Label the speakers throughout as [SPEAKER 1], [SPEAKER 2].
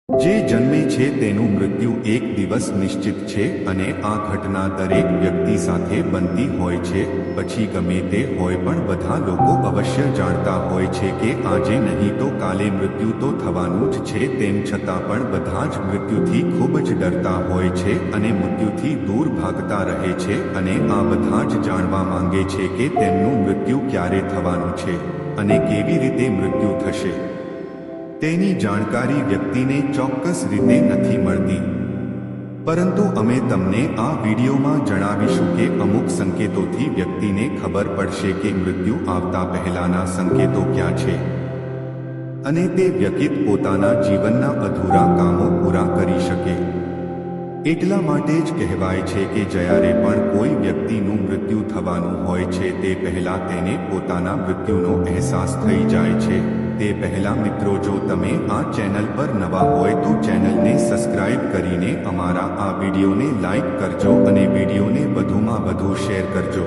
[SPEAKER 1] જે જન્મે છે તેનું મૃત્યુ એક દિવસ નિશ્ચિત છે અને આ ઘટના દરેક વ્યક્તિ સાથે બનતી હોય છે. પછી ગમે તે હોય પણ બધા લોકો અવશ્ય જાણતા હોય છે કે આજે નહીં તો કાલે મૃત્યુ તો થવાનું જ છે. તેમ છતાં પણ બધા જ મૃત્યુથી ખૂબ જ ડરતા હોય છે અને મૃત્યુથી દૂર ભાગતા રહે છે અને આ બધા જ જાણવા માંગે છે કે તેમનું મૃત્યુ ક્યારે થવાનું છે અને કેવી રીતે મૃત્યુ થશે. તેની જાણકારી વ્યક્તિને ચોક્કસ રીતે નથી મળતી. પરંતુ અમે તમને આ વિડીયોમાં જણાવીશું કે અમુક સંકેતોથી વ્યક્તિને ખબર પડશે કે મૃત્યુ આવતા પહેલાના સંકેતો ક્યાં છે અને તે વ્યક્તિ પોતાના જીવનના અધૂરા કામો પૂરા કરી શકે. એટલા માટે જ કહેવાય છે કે જ્યારે પણ કોઈ વ્યક્તિનું મૃત્યુ થવાનું હોય છે તે પહેલા તેને પોતાના મૃત્યુનો અહેસાસ થઈ જાય છે. તે પહેલા મિત્રો, જો તમે આ ચેનલ પર નવા હોય તો ચેનલને સબસ્ક્રાઇબ કરીને અમારા આ વિડીયોને લાઈક કરજો અને વિડીયોને વધુમાં વધુ શેર કરજો.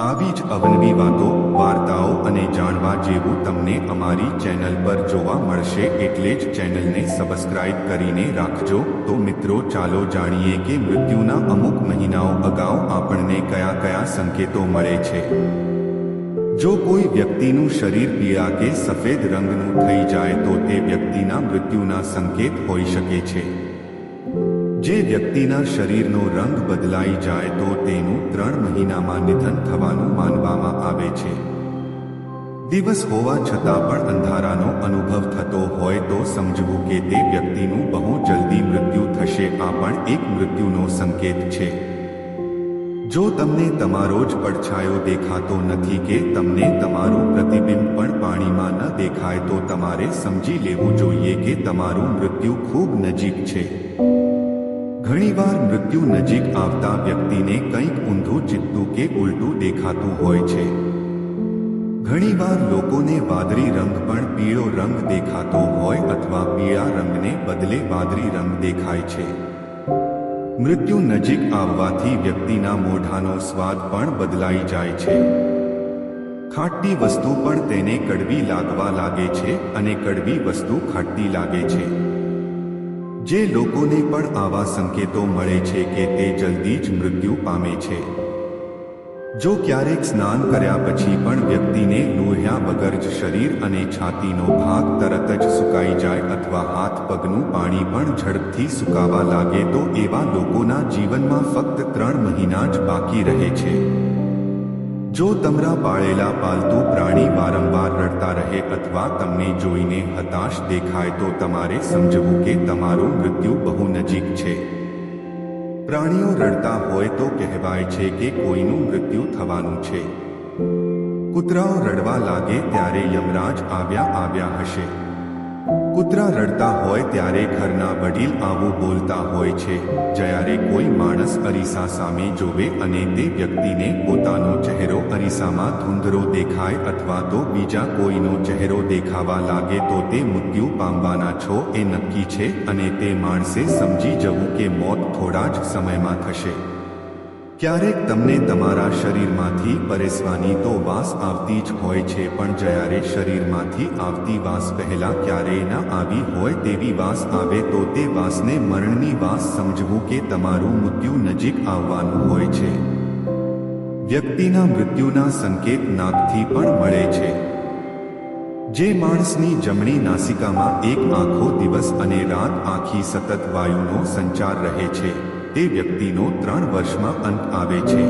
[SPEAKER 1] આવી જ અવનવી વાતો, વાર્તાઓ અને જાણવા જેવું તમને અમારી ચેનલ પર જોવા મળશે, એટલે જ ચેનલને સબસ્ક્રાઇબ કરીને રાખજો. તો મિત્રો, ચાલો જાણીએ કે મૃત્યુના અમુક મહિનાઓ અગાઉ આપણને કયા કયા સંકેતો મળે છે. જો કોઈ વ્યક્તિનું શરીર પીળા કે સફેદ રંગનું થઈ જાય તો તે વ્યક્તિના મૃત્યુના સંકેત હોઈ શકે છે. જે વ્યક્તિના શરીરનો રંગ બદલાઈ જાય તો તેનું 3 મહિનામાં નિધન થવાનું માનવામાં આવે છે. દિવસ હોવા છતાં પણ અંધારાનો અનુભવ થતો હોય તો સમજવું કે તે વ્યક્તિનું બહુ જલ્દી મૃત્યુ થશે. આ પણ એક મૃત્યુનો સંકેત છે. જો તમને તમારો જ પડછાયો દેખાતો નથી કે તમને તમારું પ્રતિબિંબ પણ પાણીમાં ન દેખાય તો તમારે સમજી લેવું જોઈએ કે તમારું મૃત્યુ ખૂબ નજીક છે. ઘણીવાર મૃત્યુ નજીક આવતા વ્યક્તિને કંઈક ઊંધું, ચિત્તું કે ઉલટું દેખાતું હોય છે. ઘણીવાર લોકોને વાદળી રંગ પણ પીળો રંગ દેખાતો હોય અથવા પીળા રંગને બદલે વાદળી રંગ દેખાય છે. મૃત્યુ નજીક આવવાથી વ્યક્તિના મોઢાનો સ્વાદ પણ બદલાઈ જાય છે. ખાટી વસ્તુ પણ તેને કડવી લાગવા લાગે છે અને કડવી વસ્તુ ખાટી લાગે છે. જે લોકોને પણ આવા સંકેતો મળે છે કે તે જલ્દી જ મૃત્યુ પામે છે. જો ક્યારેક સ્નાન કર્યા પછી પણ વ્યક્તિને લોહ્યા વગર જ શરીર અને છાતીનો ભાગ તરત જ સુકાઈ જાય અથવા હાથ પગનું પાણી પણ ઝડપથી સુકાવા લાગે તો એવા લોકોના જીવનમાં ફક્ત 3 મહિના જ બાકી રહે છે. જો તમારા પાળેલા પાલતુ પ્રાણી વારંવાર રડતા રહે અથવા તમને જોઈને હતાશ દેખાય તો તમારે સમજવું કે તમારું મૃત્યુ બહુ નજીક છે. પ્રાણીઓ રડતા હોય તો કહેવાય છે કે કોઈનું મૃત્યુ થવાનું છે. કૂતરાઓ રડવા લાગે ત્યારે યમરાજ આવ્યા હશે. કૂતરા રડતા હોય ત્યારે ઘરના વડીલ આવું બોલતા હોય છે. જ્યારે કોઈ માણસ અરીસા સામે જોવે અને તે વ્યક્તિને પોતાનો ચહેરો અરીસામાં ધૂંધળો દેખાય અથવા તો બીજા કોઈનો ચહેરો દેખાવા લાગે તો તે મૃત્યુ પામવાના છો એ નક્કી છે અને તે માણસે સમજી જવું કે મોત થોડા જ સમયમાં થશે. ક્યારેક તમને તમારા શરીરમાંથી પરેશવાની તો વાસ આવતી જ હોય છે, પણ જ્યારે શરીરમાંથી આવતી વાસ પહેલા ક્યારેય ન આવી હોય તેવી વાસ આવે તો તે વાસને મરણની વાસ સમજવું કે તમારું મૃત્યુ નજીક આવવાનું હોય છે. વ્યક્તિના મૃત્યુના સંકેત નાકથી પણ મળે છે. જે માણસની જમણી નાસિકામાં એક આખો દિવસ અને રાત આખી સતત વાયુનો સંચાર રહે છે તે વ્યક્તિનો 3 વર્ષમાં અંત આવે છે.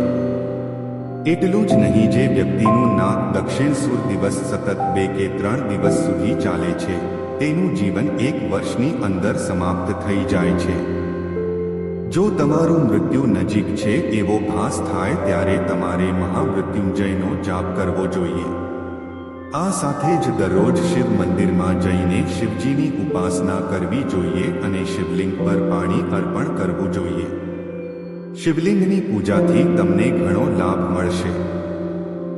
[SPEAKER 1] એટલું જ નહીં, જે વ્યક્તિનું નાક દક્ષિણ સુર દિવસ સતત 2 કે 3 દિવસ સુધી ચાલે છે તેનું જીવન 1 વર્ષની અંદર સમાપ્ત થઈ જાય છે. જો તમારું મૃત્યુ નજીક છે એવો ભાસ થાય ત્યારે તમારે મહામૃત્યુંજયનો જાપ કરવો જોઈએ. આ સાથે જ દરરોજ શિવ મંદિરમાં જઈને શિવજીની ઉપાસના કરવી જોઈએ અને શિવલિંગ પર પાણી અર્પણ કરવું જોઈએ. શિવલિંગની પૂજાથી તમને ઘણો લાભ મળશે.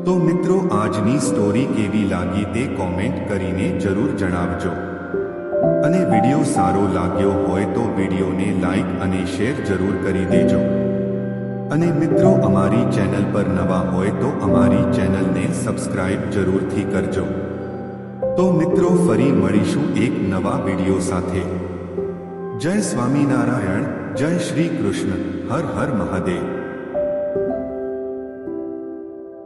[SPEAKER 1] તો મિત્રો, આજની સ્ટોરી કેવી લાગી તે કોમેન્ટ કરીને જરૂર જણાવજો. અને વિડીયો સારો લાગ્યો હોય તો વિડીયોને લાઈક અને શેર જરૂર કરી દેજો. અને મિત્રો, અમારી ચેનલ પર નવા હોય તો અમારી ચેનલને સબસ્ક્રાઇબ જરૂરથી કરજો. તો મિત્રો, ફરી મળીશું એક નવા વિડીયો સાથે. જય સ્વામિનારાયણ, જય શ્રી કૃષ્ણ, હર હર મહાદેવ.